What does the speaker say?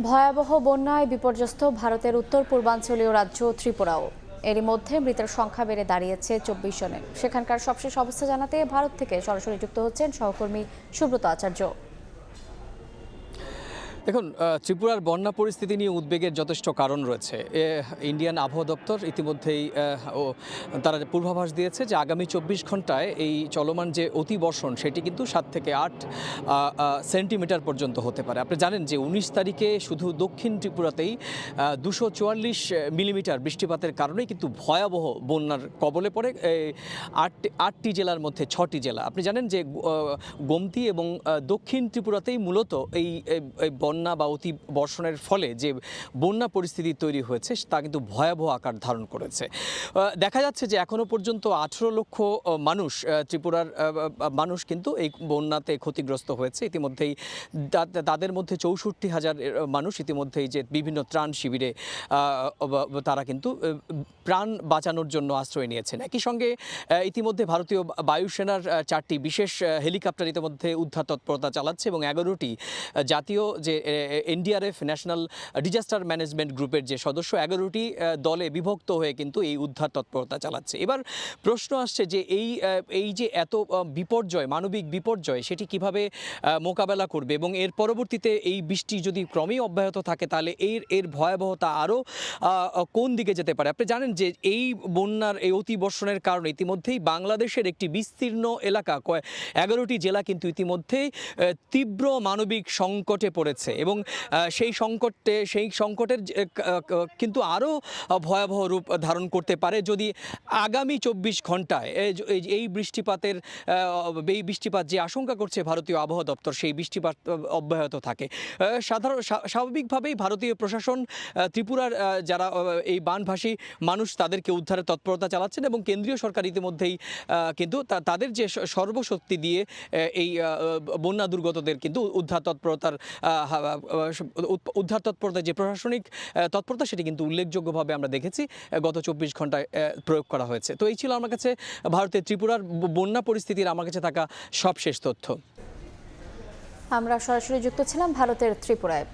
ভয়াবহ বন্যায় বিপর্যস্ত ভারতের উত্তর পূর্বাঞ্চলীয় রাজ্য ত্রিপুরাও। এরই মধ্যে মৃতের সংখ্যা বেড়ে দাঁড়িয়েছে 24 জনে। সেখানকার সবশেষ অবস্থা জানাতে ভারত থেকে সরাসরি যুক্ত হচ্ছেন সহকর্মী সুব্রত আচার্য। দেখুন, ত্রিপুরার বন্যা পরিস্থিতি নিয়ে উদ্বেগের যথেষ্ট কারণ রয়েছে। ইন্ডিয়ান আবহাওয়া দপ্তর ইতিমধ্যেই তারা পূর্বাভাস দিয়েছে যে আগামী 24 ঘন্টায় এই চলমান যে অতিবর্ষণ সেটি কিন্তু 7 থেকে 8 সেন্টিমিটার পর্যন্ত হতে পারে। আপনি জানেন যে 19 তারিখে শুধু দক্ষিণ ত্রিপুরাতেই 244 মিলিমিটার বৃষ্টিপাতের কারণেই কিন্তু ভয়াবহ বন্যার কবলে পড়ে 8টি জেলার মধ্যে 6টি জেলা। আপনি জানেন যে গোমতি এবং দক্ষিণ ত্রিপুরাতেই মূলত এই বন্যা বা অতি বর্ষণের ফলে যে বন্যা পরিস্থিতি তৈরি হয়েছে তা কিন্তু ভয়াবহ আকার ধারণ করেছে। দেখা যাচ্ছে যে এখনো পর্যন্ত 18 লক্ষ মানুষ ত্রিপুরার মানুষ কিন্তু এই বন্যাতে ক্ষতিগ্রস্ত হয়েছে। ইতিমধ্যেই তাদের মধ্যে 64,000 মানুষ ইতিমধ্যেই যে বিভিন্ন ত্রাণ শিবিরে তারা কিন্তু প্রাণ বাঁচানোর জন্য আশ্রয় নিয়েছেন। একই সঙ্গে ইতিমধ্যে ভারতীয় বায়ুসেনার 4টি বিশেষ হেলিকপ্টার ইতিমধ্যে উদ্ধার তৎপরতা চালাচ্ছে এবং 11টি জাতীয় যে এনডিআরএফ ন্যাশনাল ডিজাস্টার ম্যানেজমেন্ট গ্রুপের যে সদস্য 11টি দলে বিভক্ত হয়ে কিন্তু এই উদ্ধার তৎপরতা চালাচ্ছে। এবার প্রশ্ন আসছে যে এই যে এত বিপর্যয়, মানবিক বিপর্যয়, সেটি কিভাবে মোকাবেলা করবে এবং এর পরবর্তীতে এই বৃষ্টি যদি ক্রমেই অব্যাহত থাকে তাহলে এর ভয়াবহতা আরও কোন দিকে যেতে পারে। আপনি জানেন যে এই বন্যার এই অতিবর্ষণের কারণে ইতিমধ্যেই বাংলাদেশের একটি বিস্তীর্ণ এলাকা 11টি জেলা কিন্তু ইতিমধ্যেই তীব্র মানবিক সংকটে পড়েছে এবং সেই সংকটের কিন্তু আরও ভয়াবহ রূপ ধারণ করতে পারে যদি আগামী 24 ঘন্টায় এই বৃষ্টিপাত যে আশঙ্কা করছে ভারতীয় আবহাওয়া দপ্তর সেই বৃষ্টিপাত অব্যাহত থাকে। স্বাভাবিকভাবেই ভারতীয় প্রশাসন ত্রিপুরার যারা এই বানভাসী মানুষ তাদেরকে উদ্ধারের তৎপরতা চালাচ্ছেন এবং কেন্দ্রীয় সরকার ইতিমধ্যেই কিন্তু তাদের যে সর্বশক্তি দিয়ে এই বন্যা দুর্গতদের কিন্তু উদ্ধার তৎপরতার যে প্রশাসনিক তৎপরতা সেটি কিন্তু উল্লেখযোগ্যভাবে আমরা দেখেছি গত 24 ঘন্টায় প্রয়োগ করা হয়েছে। তো এই ছিল আমার কাছে ভারতের ত্রিপুরার বন্যা পরিস্থিতির আমার কাছে থাকা সবশেষ তথ্য। আমরা সরাসরি যুক্ত ছিলাম ভারতের ত্রিপুরায়।